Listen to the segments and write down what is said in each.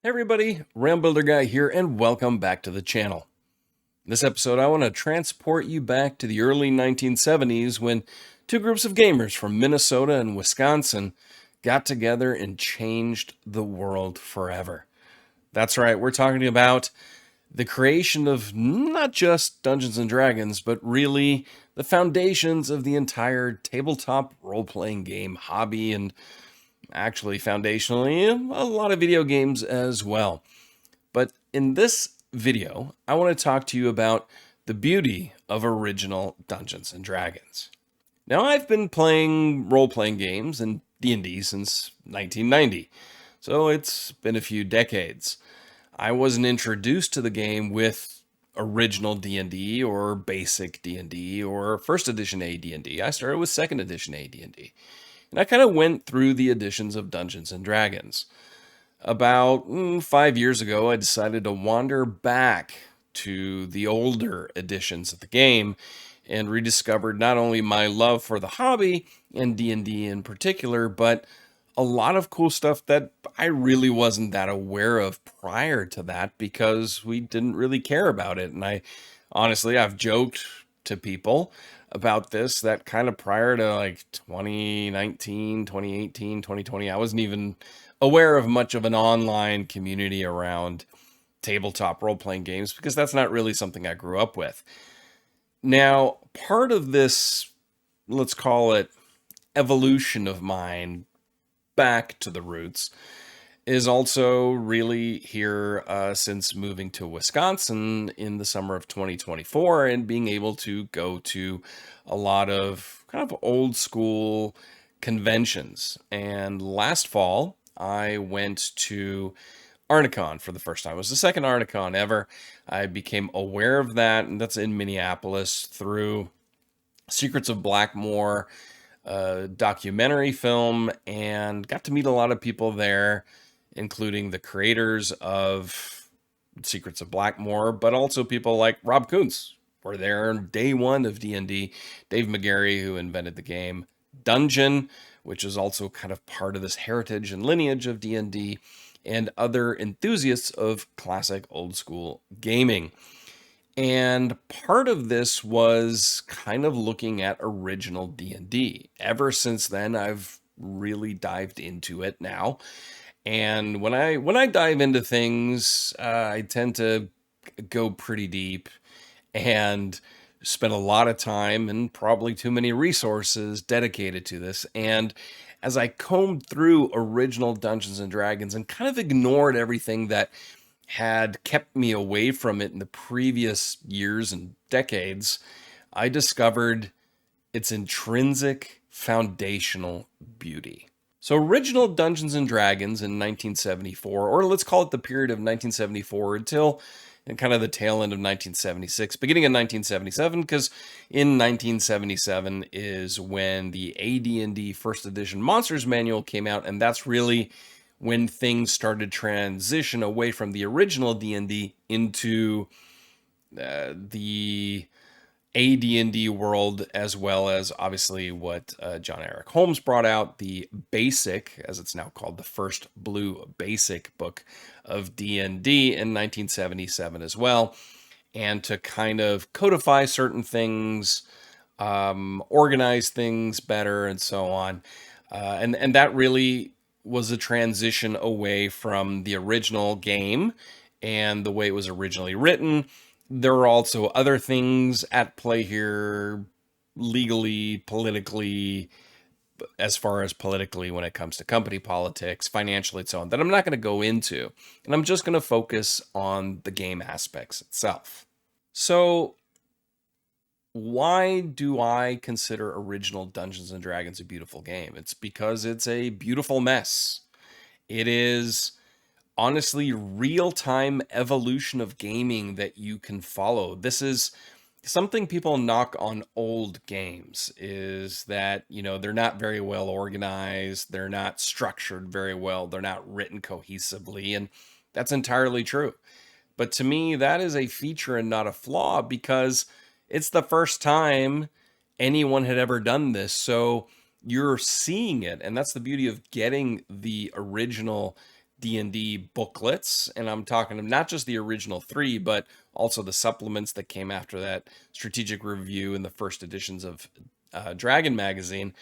Hey everybody, Rambuilder Guy here, and welcome back to the channel. In this episode, I want to transport you back to the early 1970s when two groups of gamers from Minnesota and Wisconsin got together and changed the world forever. That's right, we're talking about the creation of not just Dungeons & Dragons, but really the foundations of the entire tabletop role-playing game hobby, and actually foundationally a lot of video games as well. But in this video, I want to talk to you about the beauty of original Dungeons & Dragons. Now, I've been playing role-playing games and D&D since 1990, so it's been a few decades. I wasn't introduced to the game with original D&D or basic D&D or first edition AD&D. I started with second edition AD&D. And I kind of went through the editions of Dungeons & Dragons. About 5 years ago, I decided to wander back to the older editions of the game and rediscovered not only my love for the hobby and D&D in particular, but a lot of cool stuff that I really wasn't that aware of prior to that because we didn't really care about it. And I've joked to people about this that kind of prior to like 2019, 2018, 2020, I wasn't even aware of much of an online community around tabletop role-playing games because that's not really something I grew up with. Now, part of this, let's call it evolution of mine back to the roots, is also really here since moving to Wisconsin in the summer of 2024 and being able to go to a lot of kind of old school conventions. And last fall, I went to Arneson for the first time. It was the second Arneson ever. I became aware of that, and that's in Minneapolis, through Secrets of Blackmore documentary film, and got to meet a lot of people there, including the creators of Secrets of Blackmore, but also people like Rob Kuntz were there on day one of D&D, Dave McGarry, who invented the game, Dungeon, which is also kind of part of this heritage and lineage of D&D, and other enthusiasts of classic old school gaming. And part of this was kind of looking at original D&D. Ever since then, I've really dived into it now. And when I dive into things, I tend to go pretty deep and spend a lot of time and probably too many resources dedicated to this. And as I combed through original Dungeons and Dragons and kind of ignored everything that had kept me away from it in the previous years and decades, I discovered its intrinsic foundational beauty. So original Dungeons and Dragons in 1974, or let's call it the period of 1974 until and kind of the tail end of 1976, beginning in 1977, because in 1977 is when the AD&D first edition Monsters Manual came out, and that's really when things started to transition away from the original D&D into the AD&D world, as well as obviously what John Eric Holmes brought out, the basic, as it's now called, the first blue basic book of D&D in 1977 as well, and to kind of codify certain things, organize things better, and so on. And that really was a transition away from the original game and the way it was originally written. There are also other things at play here, legally, politically, as far as politically when it comes to company politics, financially, and so on, that I'm not going to go into. And I'm just going to focus on the game aspects itself. So why do I consider original Dungeons & Dragons a beautiful game? It's because it's a beautiful mess. It is honestly real-time evolution of gaming that you can follow. This is something people knock on old games, is that, they're not very well organized, they're not structured very well, they're not written cohesively, and that's entirely true. But to me, that is a feature and not a flaw, because it's the first time anyone had ever done this. So you're seeing it, and that's the beauty of getting the original D&D booklets, and I'm talking of not just the original 3, but also the supplements that came after that, Strategic Review and the first editions of Dragon Magazine,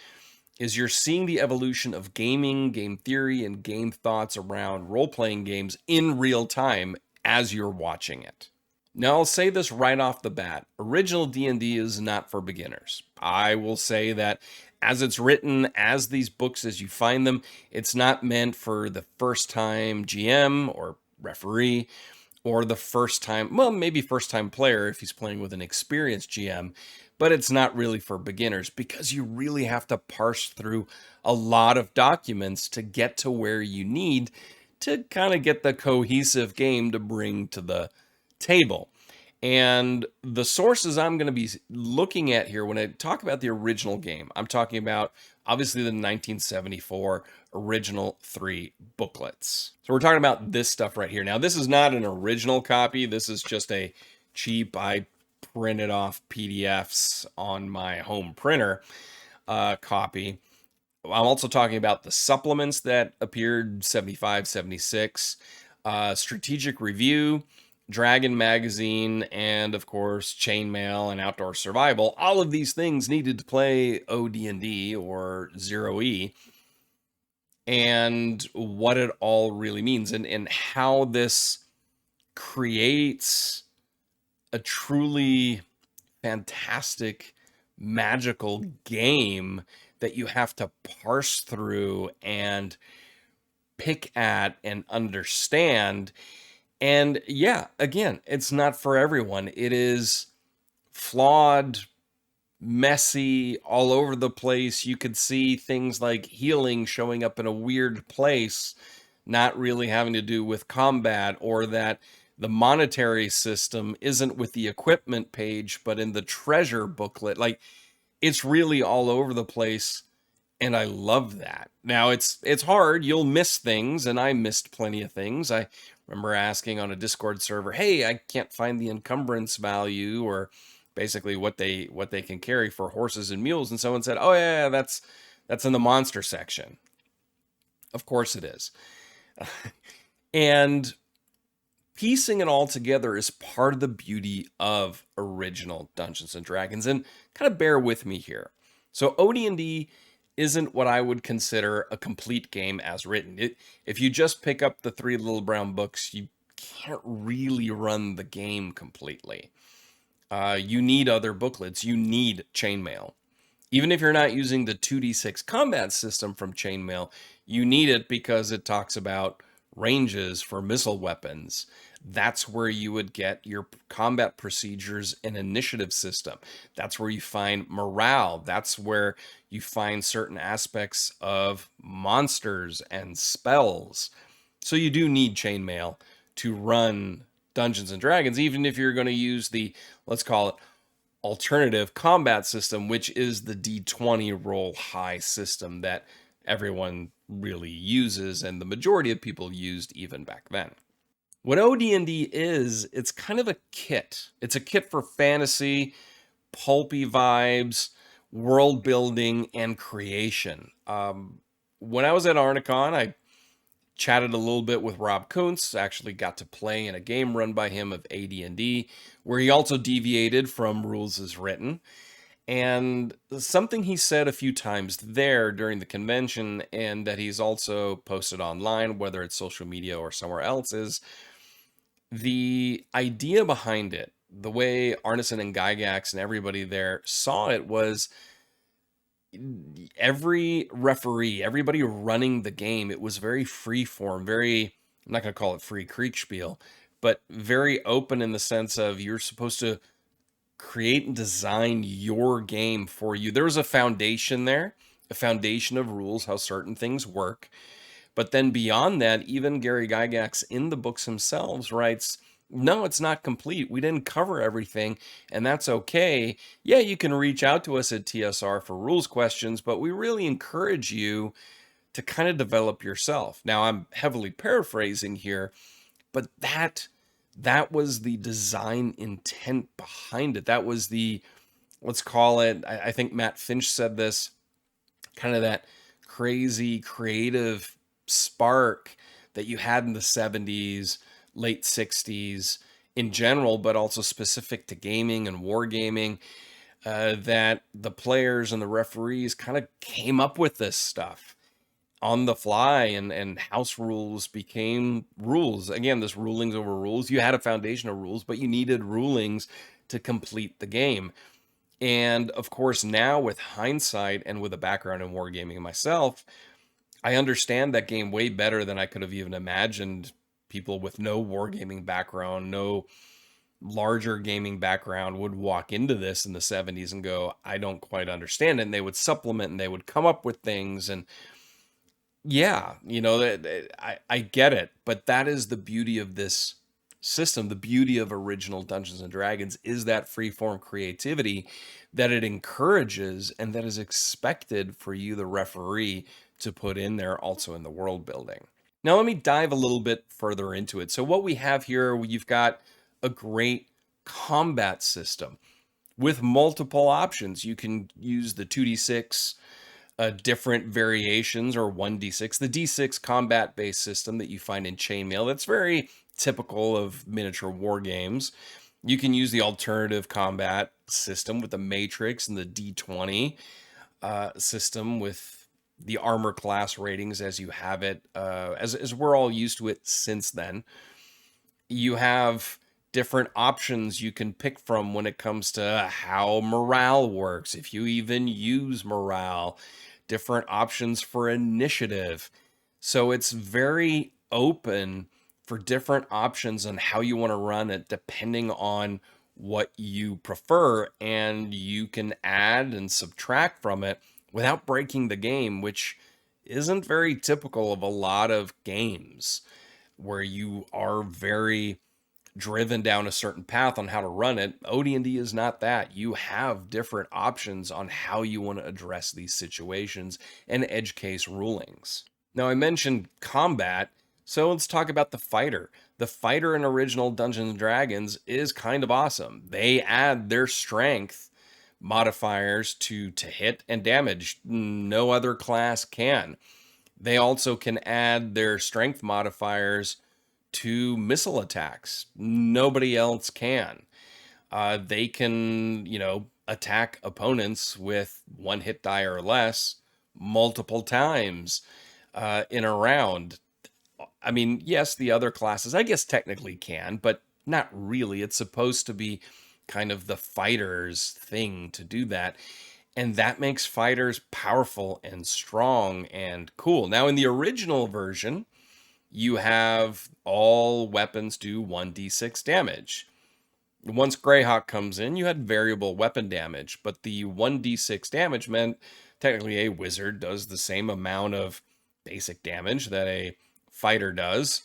is you're seeing the evolution of gaming, game theory, and game thoughts around role-playing games in real time as you're watching it. Now, I'll say this right off the bat. Original D&D is not for beginners. I will say that as it's written, as these books as you find them, it's not meant for the first time GM or referee or the first time, well, maybe first time player if he's playing with an experienced GM, but it's not really for beginners because you really have to parse through a lot of documents to get to where you need to kind of get the cohesive game to bring to the table. And the sources I'm going to be looking at here when I talk about the original game, I'm talking about obviously the 1974 original 3 booklets. So we're talking about this stuff right here. Now, this is not an original copy. This is just a cheap, I printed off PDFs on my home printer copy. I'm also talking about the supplements that appeared 75, 76, Strategic Review, Dragon Magazine, and of course Chainmail and Outdoor Survival. All of these things needed to play OD&D or 0E, and what it all really means, and how this creates a truly fantastic, magical game that you have to parse through and pick at and understand. And yeah, again, it's not for everyone. It is flawed, messy, all over the place. You could see things like healing showing up in a weird place, not really having to do with combat, or that the monetary system isn't with the equipment page, but in the treasure booklet. Like, it's really all over the place, and I love that. Now, it's hard. You'll miss things, and I missed plenty of things. I remember asking on a Discord server, hey, I can't find the encumbrance value, or basically what they can carry for horses and mules, and someone said, oh yeah, that's in the monster section. Of course it is. And piecing it all together is part of the beauty of original Dungeons and Dragons. And kind of bear with me here. So OD&D isn't what I would consider a complete game as written. If you just pick up the 3 little brown books, you can't really run the game completely. You need other booklets. You need Chainmail. Even if you're not using the 2d6 combat system from Chainmail, you need it because it talks about ranges for missile weapons. That's where you would get your combat procedures and initiative system. That's where you find morale. That's where you find certain aspects of monsters and spells. So you do need Chainmail to run Dungeons and Dragons, even if you're going to use the, let's call it, alternative combat system, which is the D20 roll high system that everyone really uses and the majority of people used even back then. What OD&D is, it's kind of a kit. It's a kit for fantasy, pulpy vibes, world building, and creation. When I was at Arneson, I chatted a little bit with Rob Kuntz, actually got to play in a game run by him of AD&D, where he also deviated from rules as written. And something he said a few times there during the convention, and that he's also posted online, whether it's social media or somewhere else, is the idea behind it, the way Arneson and Gygax and everybody there saw it, was every referee, everybody running the game, it was very free form, very, I'm not going to call it free Kriegspiel, but very open in the sense of you're supposed to create and design your game for you. There's a foundation there, a foundation of rules, how certain things work. But then beyond that, even Gary Gygax in the books themselves writes, no, it's not complete. We didn't cover everything, and that's okay. Yeah, you can reach out to us at TSR for rules questions, but we really encourage you to kind of develop yourself. Now, I'm heavily paraphrasing here, but that was the design intent behind it. That was the, let's call it, I think Matt Finch said this, kind of that crazy creative spark that you had in the 70s, late 60s in general, but also specific to gaming and wargaming, that the players and the referees kind of came up with this stuff on the fly, and house rules became rules. Again, this rulings over rules. You had a foundation of rules, but you needed rulings to complete the game. And of course, now with hindsight and with a background in wargaming myself, I understand that game way better than I could have even imagined. People with no wargaming background, no larger gaming background would walk into this in the 70s and go, I don't quite understand it. And they would supplement and they would come up with things. And yeah, I get it. But that is the beauty of this system. The beauty of original Dungeons and Dragons is that freeform creativity that it encourages and that is expected for you, the referee, to put in there also in the world building. Now, let me dive a little bit further into it. So what we have here, you've got a great combat system with multiple options. You can use the 2d6 different variations, or 1d6, the d6 combat based system that you find in chainmail. That's very typical of miniature war games. You can use the alternative combat system with the matrix and the d20 system with the armor class ratings as you have it, as we're all used to it since then. You have different options you can pick from when it comes to how morale works, if you even use morale, different options for initiative. So it's very open for different options on how you want to run it, depending on what you prefer, and you can add and subtract from it without breaking the game, which isn't very typical of a lot of games where you are very driven down a certain path on how to run it. OD&D is not that. You have different options on how you want to address these situations and edge case rulings. Now, I mentioned combat, so let's talk about the fighter. The fighter in original Dungeons and Dragons is kind of awesome. They add their strength modifiers to hit and damage. No other class can. They also can add their strength modifiers to missile attacks. Nobody else can. They can, attack opponents with one hit die or less multiple times in a round. I mean, yes, the other classes, I guess, technically can, but not really. It's supposed to be kind of the fighter's thing to do that. And that makes fighters powerful and strong and cool. Now, in the original version, you have all weapons do 1d6 damage. Once Greyhawk comes in, you had variable weapon damage, but the 1d6 damage meant technically a wizard does the same amount of basic damage that a fighter does,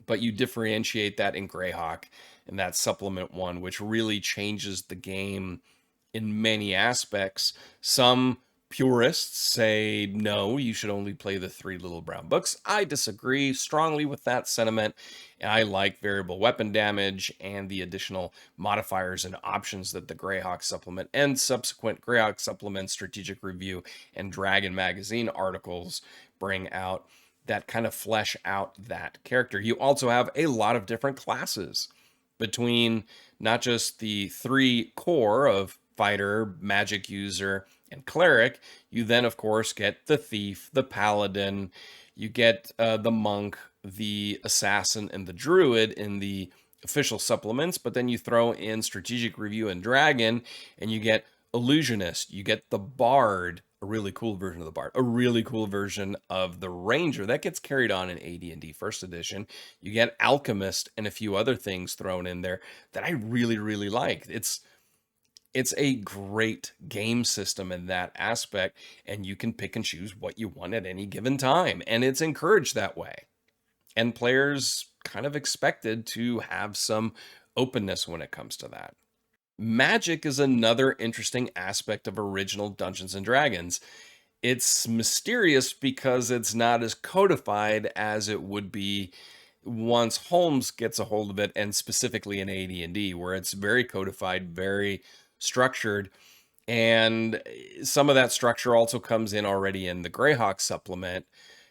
but you differentiate that in Greyhawk, and that supplement one, which really changes the game in many aspects. Some purists say, no, you should only play the 3 little brown books. I disagree strongly with that sentiment. I like variable weapon damage and the additional modifiers and options that the Greyhawk supplement and subsequent Greyhawk supplement, strategic review, and Dragon magazine articles bring out that kind of flesh out that character. You also have a lot of different classes between not just the 3 core of fighter, magic user, and cleric. You then, of course, get the thief, the paladin, you get the monk, the assassin, and the druid in the official supplements, but then you throw in strategic review and dragon, and you get illusionist, you get the bard, a really cool version of the bard, a really cool version of the ranger that gets carried on in AD&D first edition. You get alchemist and a few other things thrown in there that I really, really like. It's a great game system in that aspect, and you can pick and choose what you want at any given time, and it's encouraged that way. And players kind of expected to have some openness when it comes to that. Magic is another interesting aspect of original Dungeons and Dragons. It's mysterious because it's not as codified as it would be once Holmes gets a hold of it, and specifically in AD&D, where it's very codified, very structured, and some of that structure also comes in already in the Greyhawk supplement.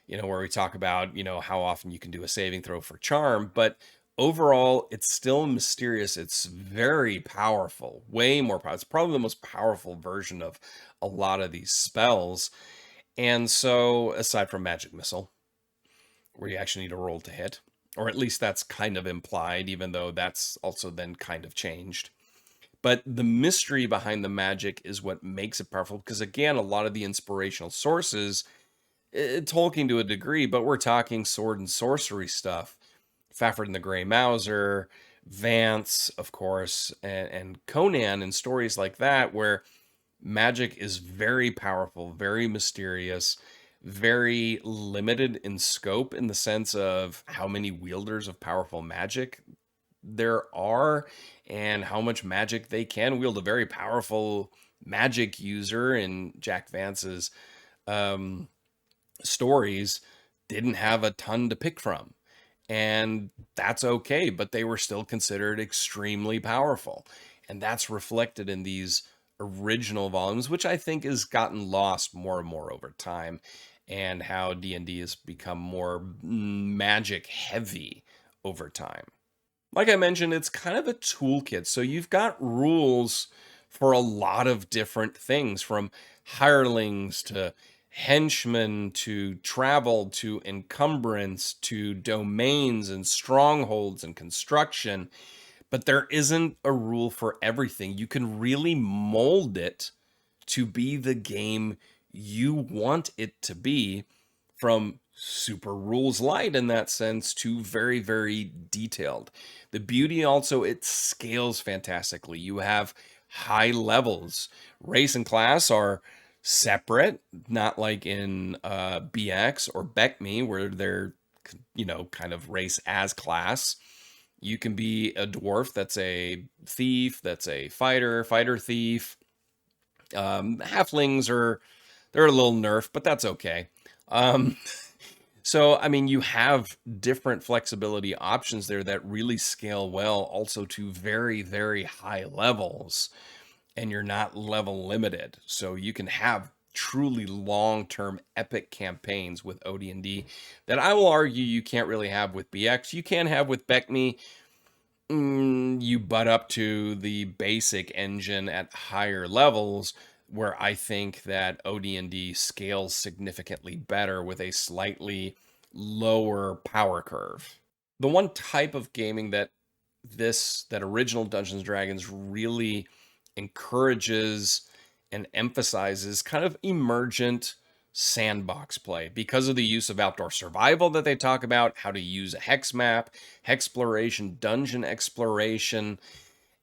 where we talk about, how often you can do a saving throw for charm, but overall, it's still mysterious. It's very powerful, way more powerful. It's probably the most powerful version of a lot of these spells. And so, aside from Magic Missile, where you actually need a roll to hit, or at least that's kind of implied, even though that's also then kind of changed. But the mystery behind the magic is what makes it powerful, because again, a lot of the inspirational sources, Tolkien to a degree, but we're talking sword and sorcery stuff. Fafhrd and the Grey Mouser, Vance, of course, and Conan, and stories like that, where magic is very powerful, very mysterious, very limited in scope in the sense of how many wielders of powerful magic there are and how much magic they can wield. A very powerful magic user in Jack Vance's um, stories didn't have a ton to pick from. And that's okay, but they were still considered extremely powerful. And that's reflected in these original volumes, which I think has gotten lost more and more over time, and how D&D has become more magic heavy over time. Like I mentioned, it's kind of a toolkit. So you've got rules for a lot of different things, from hirelings to henchmen to travel to encumbrance to domains and strongholds and construction. But there isn't a rule for everything. You can really mold it to be the game you want it to be, from super rules light in that sense to very, very detailed. The beauty also, it scales fantastically. You have high levels. Race and class are separate, not like in BX or BECME, where they're, kind of race as class. You can be a dwarf that's a thief, that's a fighter thief. Halflings they're a little nerfed, but that's okay. Um, so, I mean, you have different flexibility options there that really scale well also to very, very high levels, and you're not level limited. So you can have truly long-term epic campaigns with OD&D that I will argue you can't really have with BX. You can have with BECME. You butt up to the basic engine at higher levels, where I think that OD&D scales significantly better with a slightly lower power curve. The one type of gaming that original Dungeons and Dragons really encourages and emphasizes kind of emergent sandbox play, because of the use of outdoor survival that they talk about, how to use a hex map, hexploration, dungeon exploration,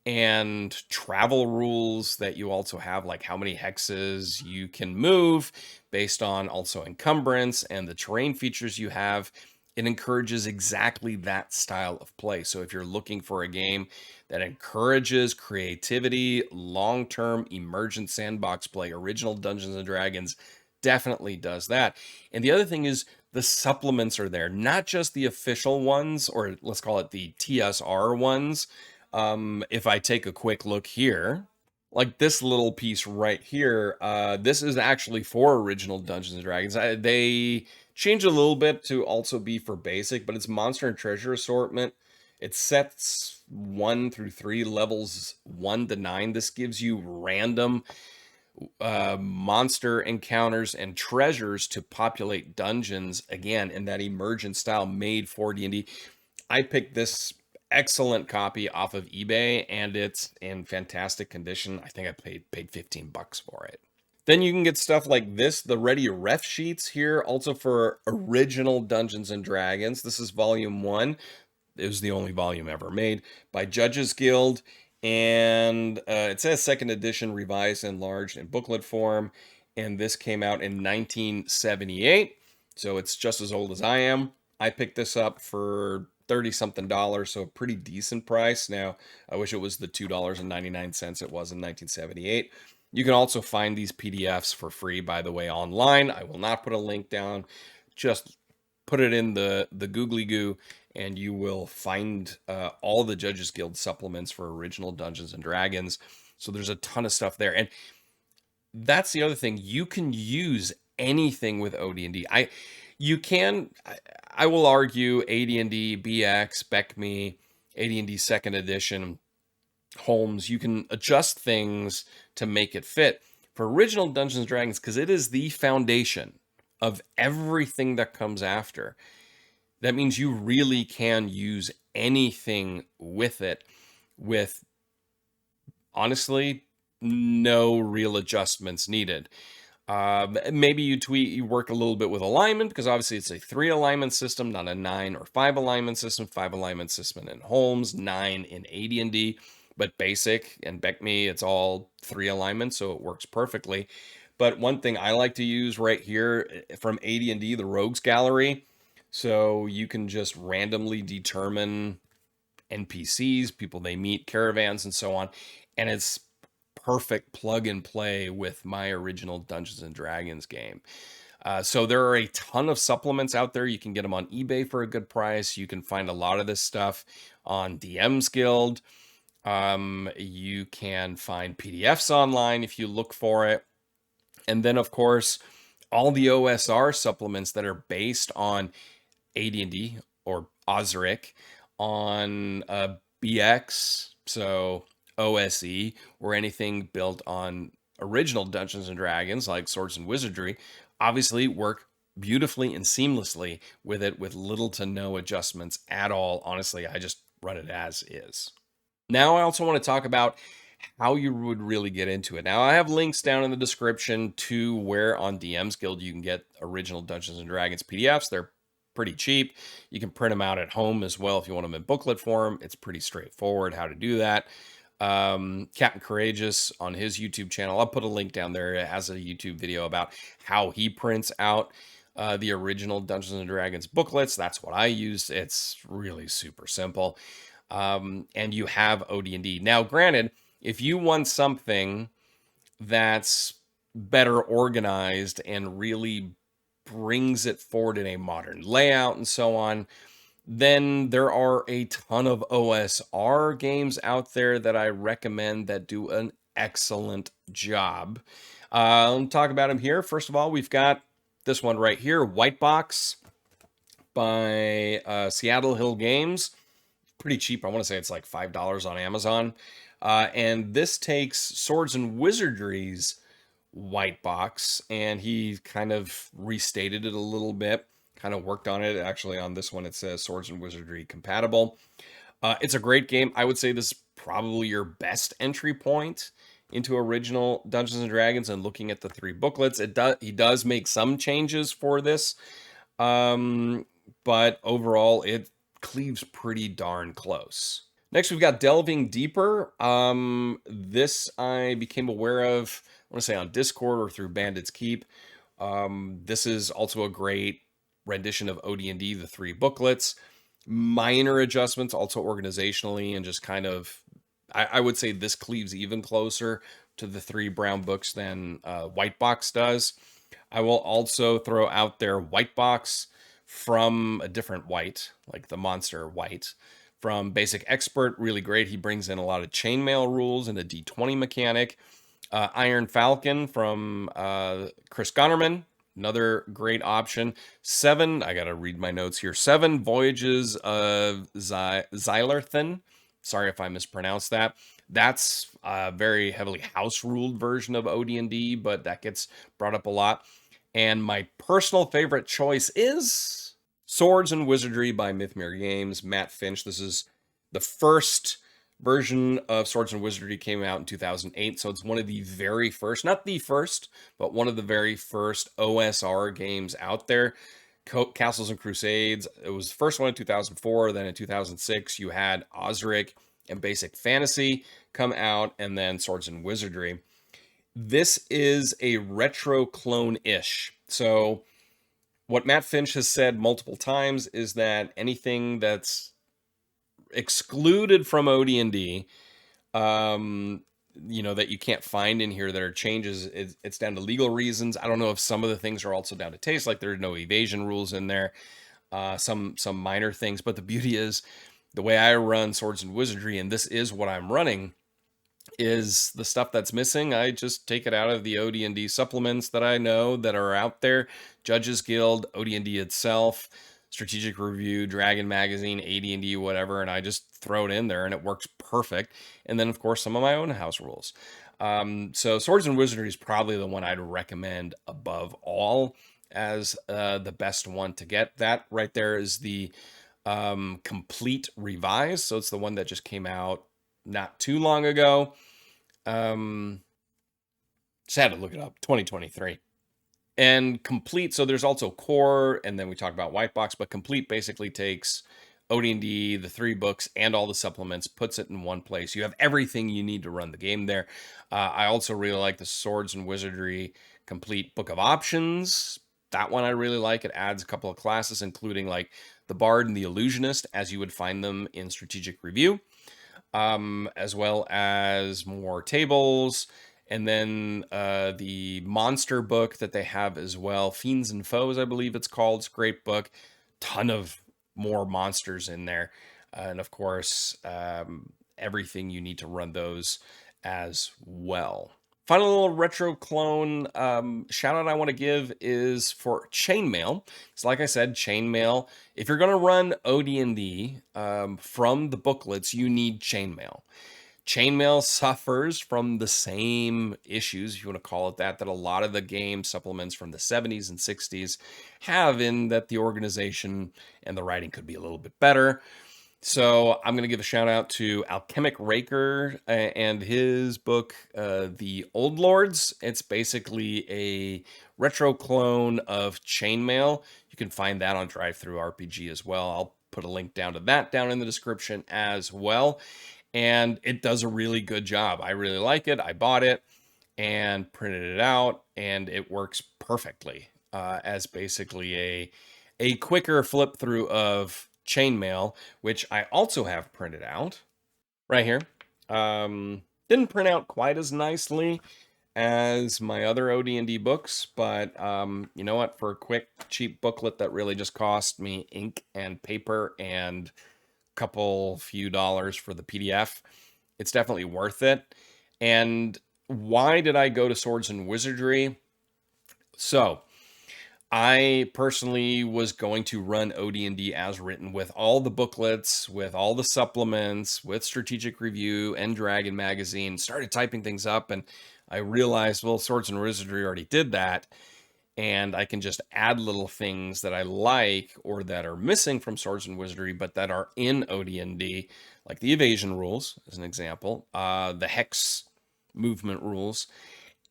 and travel rules that you also have, like how many hexes you can move based on also encumbrance and the terrain features you have. It encourages exactly that style of play. So if you're looking for a game that encourages creativity, long-term emergent sandbox play, original Dungeons and Dragons definitely does that. And the other thing is, the supplements are there, not just the official ones, or let's call it the TSR ones. If I take a quick look here, like this little piece right here, this is actually for original Dungeons and Dragons. They changed a little bit to also be for basic, but it's monster and treasure assortment. It sets 1 through 3, levels 1 to 9. This gives you random monster encounters and treasures to populate dungeons, again in that emergent style made for D&D. I picked this excellent copy off of eBay, and it's in fantastic condition. I think I paid $15 for it. Then you can get stuff like this, the ready ref sheets here, also for original Dungeons and Dragons. This is volume 1. It was the only volume ever made by Judges Guild, and it says second edition, revised, enlarged in booklet form, and this came out in 1978, so it's just as old as I am. I picked this up for 30 something dollars, so a pretty decent price. Now, I wish it was the $2.99 it was in 1978. You can also find these PDFs for free, by the way, online. I will not put a link down. Just put it in the googly goo, and you will find all the Judges Guild supplements for original Dungeons and Dragons. So there's a ton of stuff there. And that's the other thing. You can use anything with OD&D. You can, I will argue, AD&D, BX, BECME, AD&D Second Edition, Holmes, you can adjust things to make it fit. For original Dungeons and Dragons, because it is the foundation of everything that comes after, that means you really can use anything with it with, honestly, no real adjustments needed. Maybe you work a little bit with alignment, because obviously it's a 3 alignment system, not a 9 or 5 alignment system. 5 alignment system in Holmes, 9 in AD&D, but basic and BECME, it's all 3 alignments, so it works perfectly. But one thing I like to use right here from AD&D, the Rogues Gallery, so you can just randomly determine NPCs, people they meet, caravans, and so on, and it's perfect plug and play with my original Dungeons and Dragons game. So there are a ton of supplements out there. You can get them on eBay for a good price. You can find a lot of this stuff on DM's Guild. You can find PDFs online if you look for it. And then, of course, all the OSR supplements that are based on AD&D or Osric, on BX, so OSE, or anything built on original Dungeons and Dragons like Swords and Wizardry, obviously work beautifully and seamlessly with it, with little to no adjustments at all. Honestly, I just run it as is. Now, I also want to talk about how you would really get into it. Now, I have links down in the description to where on DM's Guild you can get original Dungeons and Dragons PDFs. They're pretty cheap. You can print them out at home as well if you want them in booklet form. It's pretty straightforward how to do that. Captain Courageous on his YouTube channel, I'll put a link down there. It has a YouTube video about how he prints out the original Dungeons and Dragons booklets. That's what I use. It's really super simple. And you have OD&D. Now, granted, if you want something that's better organized and really brings it forward in a modern layout and so on, then there are a ton of OSR games out there that I recommend that do an excellent job. I'll talk about them here. First of all, we've got this one right here, White Box by Seattle Hill Games. Pretty cheap. I want to say it's like $5 on Amazon. And this takes Swords and Wizardry's White Box, and he kind of restated it a little bit, kind of worked on it. Actually, on this one, it says Swords and Wizardry compatible. It's a great game. I would say this is probably your best entry point into original Dungeons and Dragons, and looking at the 3 booklets. He does make some changes for this, but overall, it cleaves pretty darn close. Next, we've got Delving Deeper. This I became aware of, I want to say on Discord or through Bandit's Keep. This is also a great rendition of OD&D, the 3 booklets. Minor adjustments, also organizationally, and just kind of, I would say this cleaves even closer to the 3 brown books than White Box does. I will also throw out there White Box from a different white, like the monster white, from Basic Expert, really great. He brings in a lot of chainmail rules and a D20 mechanic. Iron Falcon from Chris Gunnerman, another great option. 7, I gotta read my notes here. 7 Voyages of Xylarthan. Sorry if I mispronounced that. That's a very heavily house-ruled version of OD&D, but that gets brought up a lot. And my personal favorite choice is Swords and Wizardry by Mythmere Games, Matt Finch. This is the first version of Swords and Wizardry, came out in 2008, so it's one of the very first, not the first, but one of the very first OSR games out there. Castles and Crusades, it was the first one in 2004, then in 2006 you had Osric and Basic Fantasy come out, and then Swords and Wizardry. This is a retro clone-ish. So what Matt Finch has said multiple times is that anything that's excluded from OD&D, that you can't find in here that are changes, it's down to legal reasons. I don't know if some of the things are also down to taste, like there are no evasion rules in there, some minor things. But the beauty is, the way I run Swords and Wizardry, and this is what I'm running, is the stuff that's missing. I just take it out of the OD&D supplements that I know that are out there. Judges Guild, OD&D itself, Strategic Review, Dragon Magazine, AD&D, whatever, and I just throw it in there and it works perfect. And then, of course, some of my own house rules. So Swords and Wizardry is probably the one I'd recommend above all as the best one to get. That right there is the complete revise. So it's the one that just came out not too long ago. Just had to look it up. 2023. And complete, so there's also core, and then we talk about white box, but complete basically takes OD&D, the 3 books, and all the supplements, puts it in one place. You have everything you need to run the game there. I also really like the Swords and Wizardry complete book of options. That one I really like. It adds a couple of classes, including like the Bard and the Illusionist, as you would find them in Strategic Review, as well as more tables. And then the monster book that they have as well, Fiends and Foes, I believe it's called. It's a great book. Ton of more monsters in there. And of course, everything you need to run those as well. Final little retro clone shout out I want to give is for Chainmail. So like I said, Chainmail, if you're going to run OD&D from the booklets, you need Chainmail. Chainmail suffers from the same issues, if you want to call it that, that a lot of the game supplements from the 70s and 60s have, in that the organization and the writing could be a little bit better. So I'm going to give a shout out to Alchemic Raker and his book, The Old Lords. It's basically a retro clone of Chainmail. You can find that on DriveThruRPG as well. I'll put a link down to that down in the description as well. And it does a really good job. I really like it. I bought it and printed it out, and it works perfectly as basically a quicker flip through of Chainmail, which I also have printed out right here. Didn't print out quite as nicely as my other OD&D books, but you know what? For a quick, cheap booklet that really just cost me ink and paper and couple few dollars for the PDF, it's definitely worth it. And why did I go to Swords and Wizardry? So I personally was going to run OD&D as written with all the booklets, with all the supplements, with Strategic Review and Dragon Magazine. Started typing things up, and I realized, well, Swords and Wizardry already did that, and I can just add little things that I like or that are missing from Swords and Wizardry, but that are in OD&D, like the evasion rules, as an example, the hex movement rules,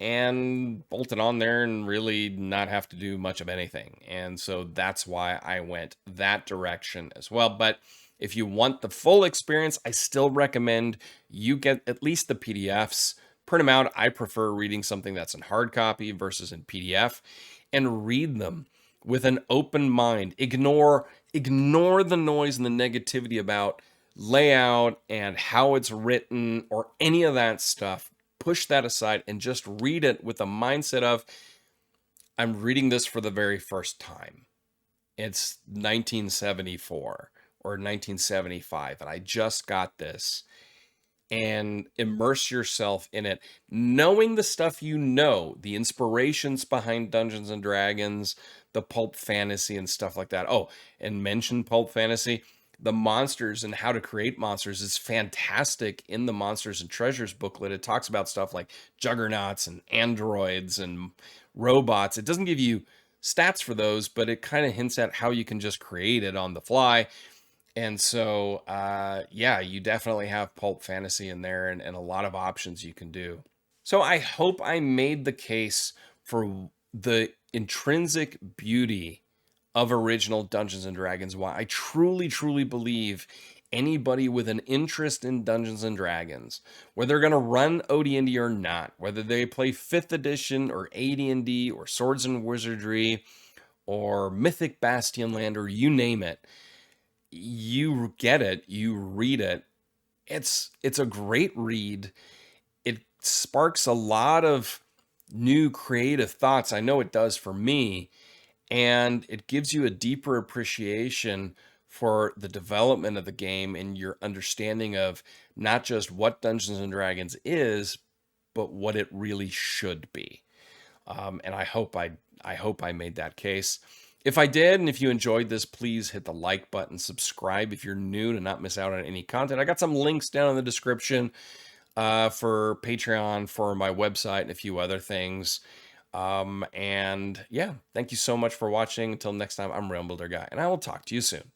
and bolt it on there and really not have to do much of anything. And so that's why I went that direction as well. But if you want the full experience, I still recommend you get at least the PDFs. Print them out. I prefer reading something that's in hard copy versus in PDF, and read them with an open mind. Ignore the noise and the negativity about layout and how it's written or any of that stuff. Push that aside and just read it with a mindset of, I'm reading this for the very first time. It's 1974 or 1975, and I just got this. And immerse yourself in it, knowing the stuff you know, the inspirations behind Dungeons and Dragons, the pulp fantasy and stuff like that. Oh, and mention pulp fantasy. The monsters and how to create monsters is fantastic in the Monsters and Treasures booklet. It talks about stuff like juggernauts and androids and robots. It doesn't give you stats for those, but it kind of hints at how you can just create it on the fly. And so, yeah, you definitely have pulp fantasy in there, and a lot of options you can do. So I hope I made the case for the intrinsic beauty of original Dungeons and Dragons. Why I truly, truly believe anybody with an interest in Dungeons and Dragons, whether they're going to run OD&D or not, whether they play 5th edition or AD&D or Swords and Wizardry or Mythic Bastionland or you name it, you get it, you read it. It's a great read. It sparks a lot of new creative thoughts. I know it does for me, and it gives you a deeper appreciation for the development of the game and your understanding of not just what Dungeons and Dragons is, but what it really should be. And I hope I made that case. If I did, and if you enjoyed this, please hit the like button, subscribe if you're new to not miss out on any content. I got some links down in the description for Patreon, for my website, and a few other things. And yeah, thank you so much for watching. Until next time, I'm Realm Builder Guy, and I will talk to you soon.